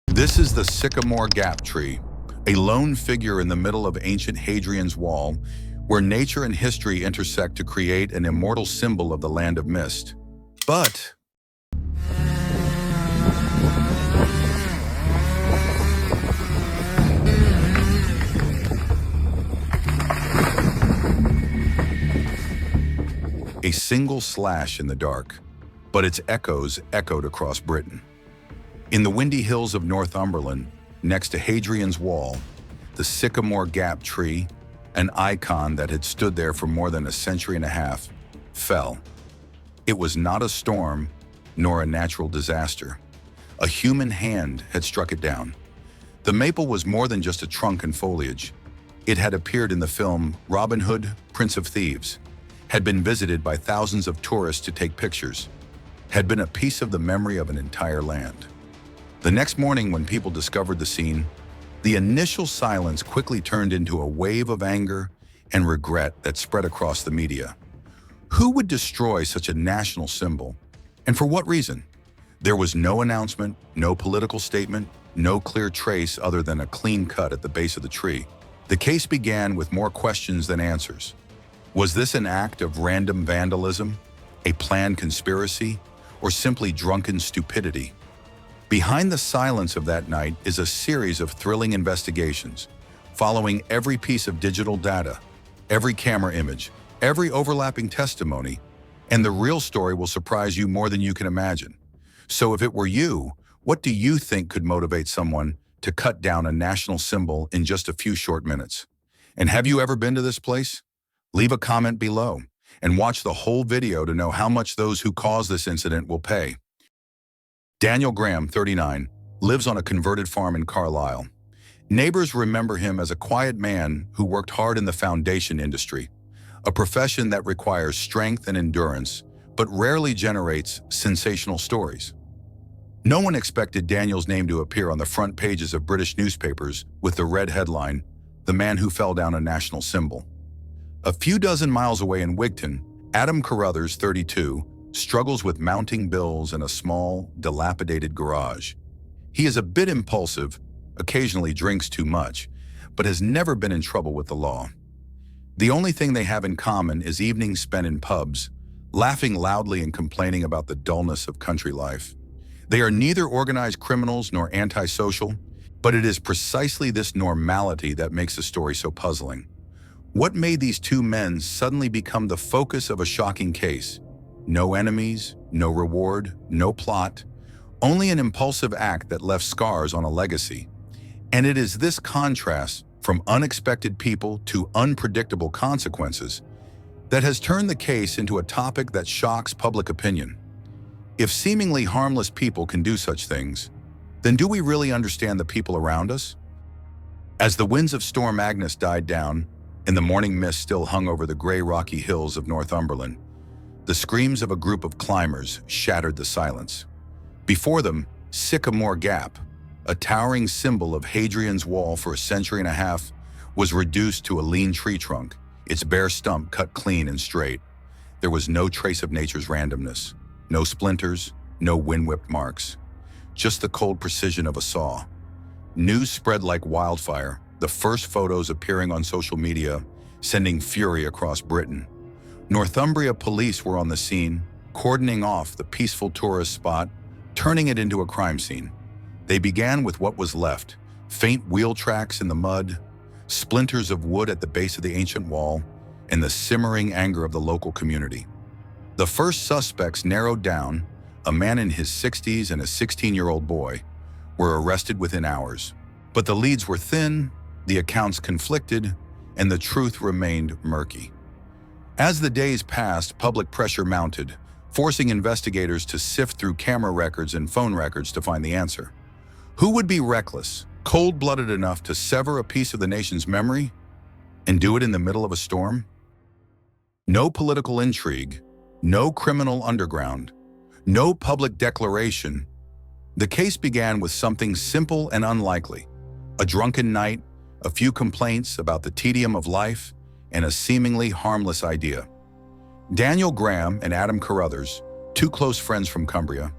This is the Sycamore Gap tree, a lone figure in the middle of ancient Hadrian's Wall, where nature and history intersect to create an immortal symbol of the land of mist. But a single slash in the dark, but its echoes echoed across Britain. In the windy hills of Northumberland, next to Hadrian's Wall, the Sycamore Gap tree, an icon that had stood there for more than a century and a half, fell. It was not a storm, nor a natural disaster. A human hand had struck it down. The maple was more than just a trunk and foliage. It had appeared in the film Robin Hood, Prince of Thieves, had been visited by thousands of tourists to take pictures, had been a piece of the memory of an entire land. The next morning, when people discovered the scene, the initial silence quickly turned into a wave of anger and regret that spread across the media. Who would destroy such a national symbol? And for what reason? There was no announcement, no political statement, no clear trace other than a clean cut at the base of the tree. The case began with more questions than answers. Was this an act of random vandalism, a planned conspiracy, or simply drunken stupidity? Behind the silence of that night is a series of thrilling investigations, following every piece of digital data, every camera image, every overlapping testimony, and the real story will surprise you more than you can imagine. So if it were you, what do you think could motivate someone to cut down a national symbol in just a few short minutes? And have you ever been to this place? Leave a comment below and watch the whole video to know how much those who caused this incident will pay. Daniel Graham, 39, lives on a converted farm in Carlisle. Neighbors remember him as a quiet man who worked hard in the foundation industry, a profession that requires strength and endurance, but rarely generates sensational stories. No one expected Daniel's name to appear on the front pages of British newspapers with the red headline, "The Man Who Fell Down a National Symbol." A few dozen miles away in Wigton, Adam Carruthers, 32, struggles with mounting bills in a small, dilapidated garage. He is a bit impulsive, occasionally drinks too much, but has never been in trouble with the law. The only thing they have in common is evenings spent in pubs, laughing loudly and complaining about the dullness of country life. They are neither organized criminals nor antisocial, but it is precisely this normality that makes the story so puzzling. What made these two men suddenly become the focus of a shocking case? No enemies, no reward, no plot, only an impulsive act that left scars on a legacy. And it is this contrast from unexpected people to unpredictable consequences that has turned the case into a topic that shocks public opinion. If seemingly harmless people can do such things, then do we really understand the people around us? As the winds of Storm Agnes died down and the morning mist still hung over the gray rocky hills of Northumberland, the screams of a group of climbers shattered the silence. Before them, Sycamore Gap, a towering symbol of Hadrian's Wall for a century and a half, was reduced to a lean tree trunk, its bare stump cut clean and straight. There was no trace of nature's randomness, no splinters, no wind-whipped marks, just the cold precision of a saw. News spread like wildfire, the first photos appearing on social media, sending fury across Britain. Northumbria police were on the scene, cordoning off the peaceful tourist spot, turning it into a crime scene. They began with what was left, faint wheel tracks in the mud, splinters of wood at the base of the ancient wall, and the simmering anger of the local community. The first suspects narrowed down, a man in his 60s and a 16-year-old boy, were arrested within hours. But the leads were thin, the accounts conflicted, and the truth remained murky. As the days passed, public pressure mounted, forcing investigators to sift through camera records and phone records to find the answer. Who would be reckless, cold-blooded enough to sever a piece of the nation's memory and do it in the middle of a storm? No political intrigue, no criminal underground, no public declaration. The case began with something simple and unlikely: a drunken night, a few complaints about the tedium of life, and a seemingly harmless idea. Daniel Graham and Adam Carruthers, two close friends from Cumbria,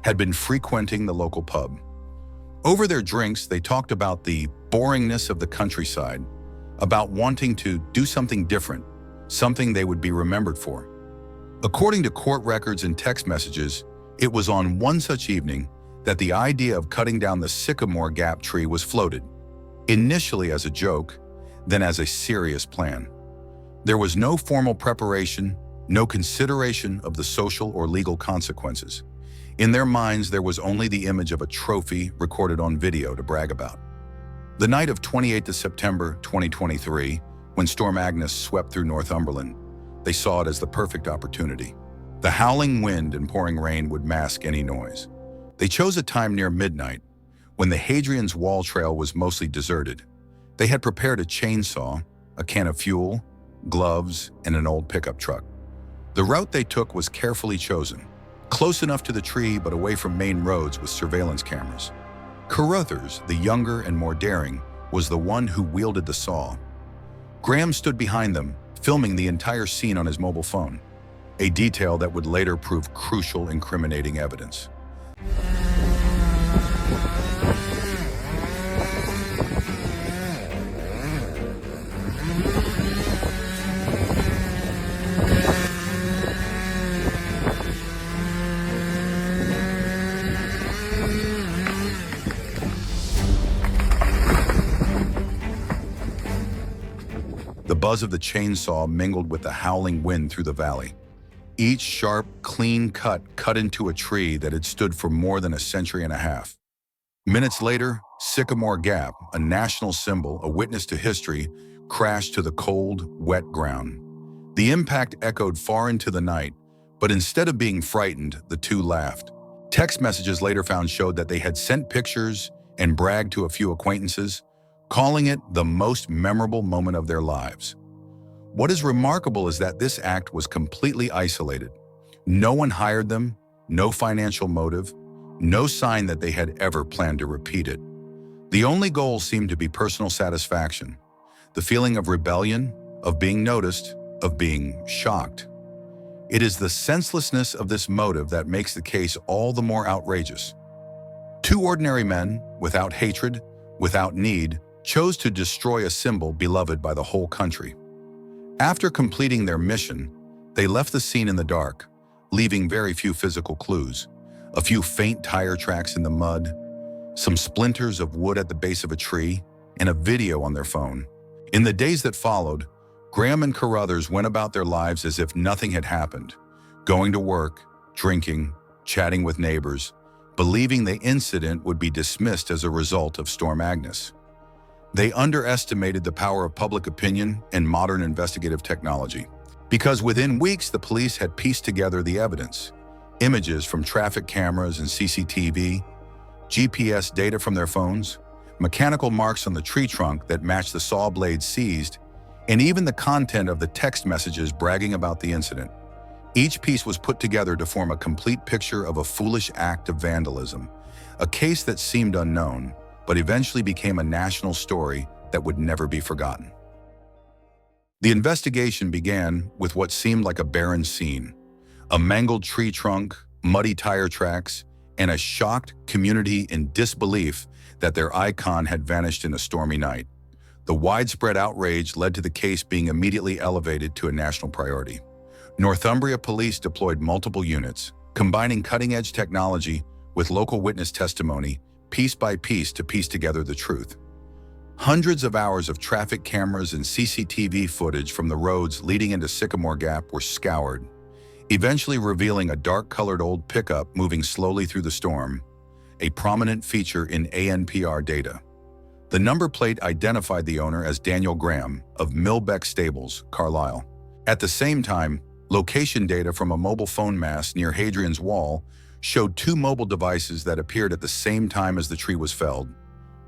had been frequenting the local pub. Over their drinks, they talked about the boringness of the countryside, about wanting to do something different, something they would be remembered for. According to court records and text messages, it was on one such evening that the idea of cutting down the Sycamore Gap tree was floated, initially as a joke, then as a serious plan. There was no formal preparation, no consideration of the social or legal consequences. In their minds, there was only the image of a trophy recorded on video to brag about. The night of 28th of September 2023, when Storm Agnes swept through Northumberland, they saw it as the perfect opportunity. The howling wind and pouring rain would mask any noise. They chose a time near midnight, when the Hadrian's wall trail was mostly deserted. They had prepared a chainsaw, a can of fuel, gloves, and an old pickup truck. The route they took was carefully chosen, close enough to the tree but away from main roads with surveillance cameras. Carruthers, the younger and more daring, was the one who wielded the saw. Graham stood behind them, filming the entire scene on his mobile phone, a detail that would later prove crucial incriminating evidence. The buzz of the chainsaw mingled with the howling wind through the valley. Each sharp, clean cut into a tree that had stood for more than a century and a half. Minutes later, Sycamore Gap, a national symbol, a witness to history, crashed to the cold, wet ground. The impact echoed far into the night, but instead of being frightened, the two laughed. Text messages later found showed that they had sent pictures and bragged to a few acquaintances, calling it the most memorable moment of their lives. What is remarkable is that this act was completely isolated. No one hired them, no financial motive, no sign that they had ever planned to repeat it. The only goal seemed to be personal satisfaction, the feeling of rebellion, of being noticed, of being shocked. It is the senselessness of this motive that makes the case all the more outrageous. Two ordinary men, without hatred, without need, chose to destroy a symbol beloved by the whole country. After completing their mission, they left the scene in the dark, leaving very few physical clues. A few faint tire tracks in the mud, some splinters of wood at the base of a tree, and a video on their phone. In the days that followed, Graham and Carruthers went about their lives as if nothing had happened, going to work, drinking, chatting with neighbors, believing the incident would be dismissed as a result of Storm Agnes. They underestimated the power of public opinion and modern investigative technology, because within weeks the police had pieced together the evidence. Images from traffic cameras and CCTV, GPS data from their phones, mechanical marks on the tree trunk that matched the saw blade seized, and even the content of the text messages bragging about the incident. Each piece was put together to form a complete picture of a foolish act of vandalism, a case that seemed unknown, but eventually became a national story that would never be forgotten. The investigation began with what seemed like a barren scene, a mangled tree trunk, muddy tire tracks, and a shocked community in disbelief that their icon had vanished in a stormy night. The widespread outrage led to the case being immediately elevated to a national priority. Northumbria police deployed multiple units, combining cutting-edge technology with local witness testimony, piece by piece to piece together the truth. Hundreds of hours of traffic cameras and CCTV footage from the roads leading into Sycamore Gap were scoured, eventually revealing a dark-colored old pickup moving slowly through the storm, a prominent feature in ANPR data. The number plate identified the owner as Daniel Graham of Millbeck Stables, Carlisle. At the same time, location data from a mobile phone mast near Hadrian's wall showed two mobile devices that appeared at the same time as the tree was felled,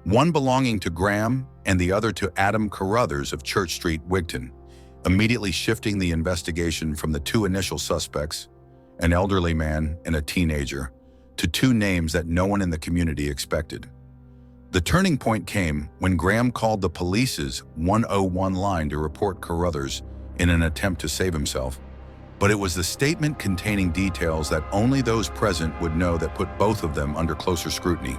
one belonging to Graham and the other to Adam Carruthers of Church Street, Wigton, immediately shifting the investigation from the two initial suspects, an elderly man and a teenager, to two names that no one in the community expected. The turning point came when Graham called the police's 101 line to report Carruthers in an attempt to save himself. But it was the statement containing details that only those present would know that put both of them under closer scrutiny.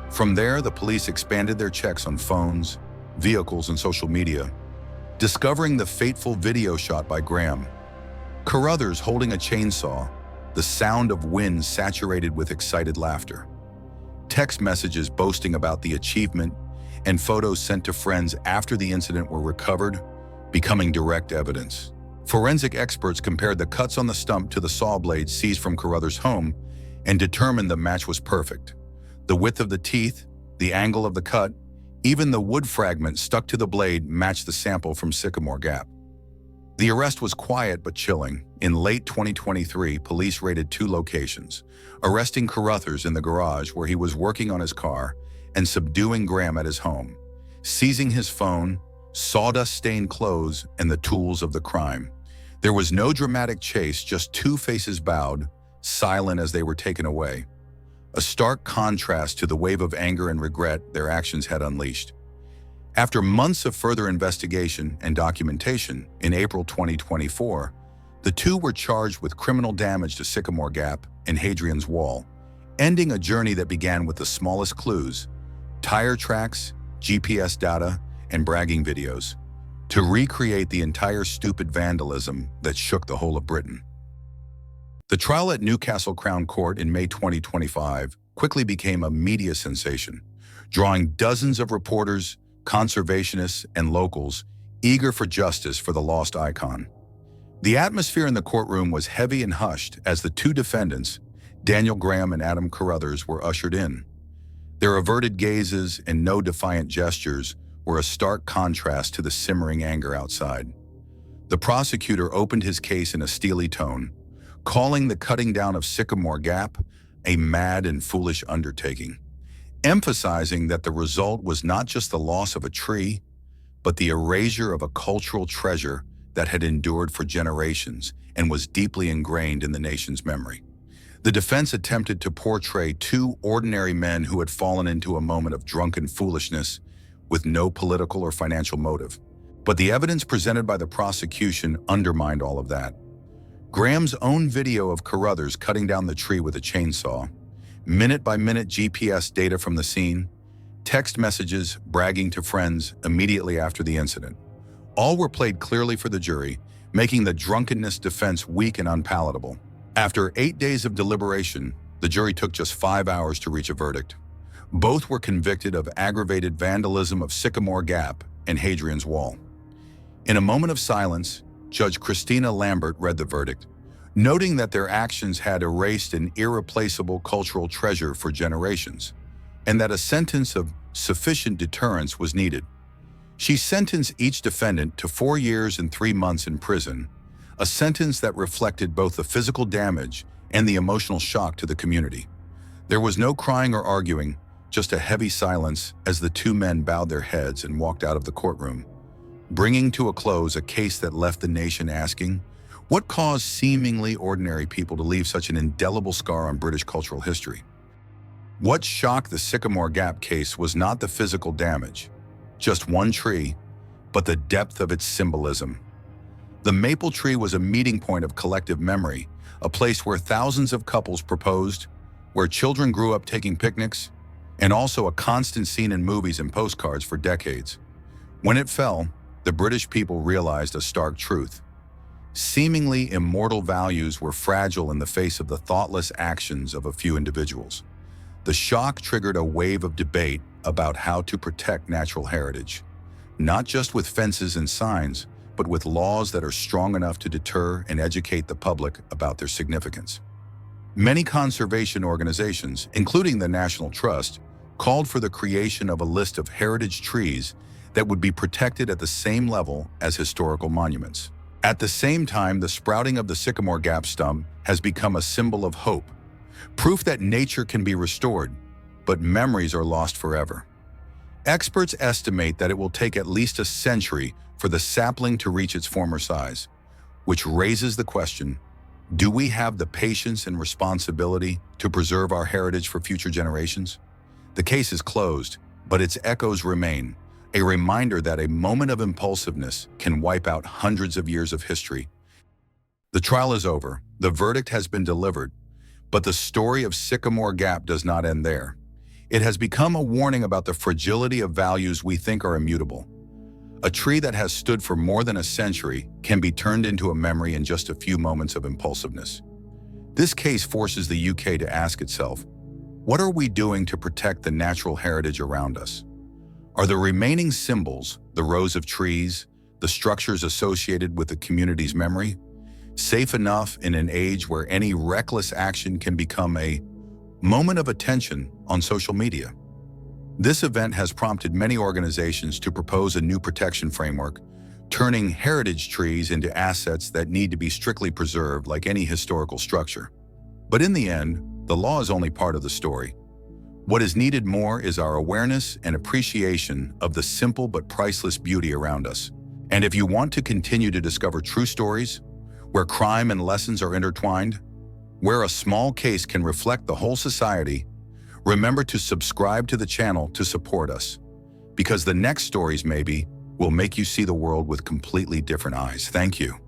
From there, the police expanded their checks on phones, vehicles, and social media, discovering the fateful video shot by Graham. Carruthers holding a chainsaw, the sound of wind saturated with excited laughter. Text messages boasting about the achievement and photos sent to friends after the incident were recovered, becoming direct evidence. Forensic experts compared the cuts on the stump to the saw blades seized from Carruthers' home and determined the match was perfect. The width of the teeth, the angle of the cut, even the wood fragment stuck to the blade matched the sample from Sycamore Gap. The arrest was quiet but chilling. In late 2023, police raided 2 locations, arresting Carruthers in the garage where he was working on his car and subduing Graham at his home, seizing his phone, sawdust-stained clothes, and the tools of the crime. There was no dramatic chase, just 2 faces bowed, silent as they were taken away. A stark contrast to the wave of anger and regret their actions had unleashed. After months of further investigation and documentation, in April 2024, the 2 were charged with criminal damage to Sycamore Gap and Hadrian's Wall, ending a journey that began with the smallest clues, tire tracks, GPS data, and bragging videos, to recreate the entire stupid vandalism that shook the whole of Britain. The trial at Newcastle Crown Court in May 2025 quickly became a media sensation, drawing dozens of reporters, conservationists, and locals eager for justice for the lost icon. The atmosphere in the courtroom was heavy and hushed as the 2 defendants, Daniel Graham and Adam Carruthers, were ushered in. Their averted gazes and no defiant gestures were a stark contrast to the simmering anger outside. The prosecutor opened his case in a steely tone, calling the cutting down of Sycamore Gap a mad and foolish undertaking, emphasizing that the result was not just the loss of a tree, but the erasure of a cultural treasure that had endured for generations and was deeply ingrained in the nation's memory. The defense attempted to portray 2 ordinary men who had fallen into a moment of drunken foolishness with no political or financial motive. But the evidence presented by the prosecution undermined all of that. Graham's own video of Carruthers cutting down the tree with a chainsaw, minute-by-minute GPS data from the scene, text messages bragging to friends immediately after the incident. All were played clearly for the jury, making the drunkenness defense weak and unpalatable. After 8 days of deliberation, the jury took just 5 hours to reach a verdict. Both were convicted of aggravated vandalism of Sycamore Gap and Hadrian's Wall. In a moment of silence, Judge Christina Lambert read the verdict, noting that their actions had erased an irreplaceable cultural treasure for generations, and that a sentence of sufficient deterrence was needed. She sentenced each defendant to 4 years and 3 months in prison, a sentence that reflected both the physical damage and the emotional shock to the community. There was no crying or arguing, just a heavy silence as the 2 men bowed their heads and walked out of the courtroom, bringing to a close a case that left the nation asking, what caused seemingly ordinary people to leave such an indelible scar on British cultural history? What shocked the Sycamore Gap case was not the physical damage, just one tree, but the depth of its symbolism. The maple tree was a meeting point of collective memory, a place where thousands of couples proposed, where children grew up taking picnics, and also a constant scene in movies and postcards for decades. When it fell, the British people realized a stark truth. Seemingly immortal values were fragile in the face of the thoughtless actions of a few individuals. The shock triggered a wave of debate about how to protect natural heritage, not just with fences and signs, but with laws that are strong enough to deter and educate the public about their significance. Many conservation organizations, including the National Trust, called for the creation of a list of heritage trees that would be protected at the same level as historical monuments. At the same time, the sprouting of the Sycamore Gap stump has become a symbol of hope, proof that nature can be restored, but memories are lost forever. Experts estimate that it will take at least a century for the sapling to reach its former size, which raises the question, do we have the patience and responsibility to preserve our heritage for future generations? The case is closed, but its echoes remain, a reminder that a moment of impulsiveness can wipe out hundreds of years of history. The trial is over, the verdict has been delivered, but the story of Sycamore Gap does not end there. It has become a warning about the fragility of values we think are immutable. A tree that has stood for more than a century can be turned into a memory in just a few moments of impulsiveness. This case forces the UK to ask itself, what are we doing to protect the natural heritage around us? Are the remaining symbols, the rows of trees, the structures associated with the community's memory, safe enough in an age where any reckless action can become a moment of attention on social media? This event has prompted many organizations to propose a new protection framework, turning heritage trees into assets that need to be strictly preserved like any historical structure. But in the end, the law is only part of the story. What is needed more is our awareness and appreciation of the simple but priceless beauty around us. And if you want to continue to discover true stories, where crime and lessons are intertwined, where a small case can reflect the whole society, remember to subscribe to the channel to support us, because the next stories maybe will make you see the world with completely different eyes. Thank you.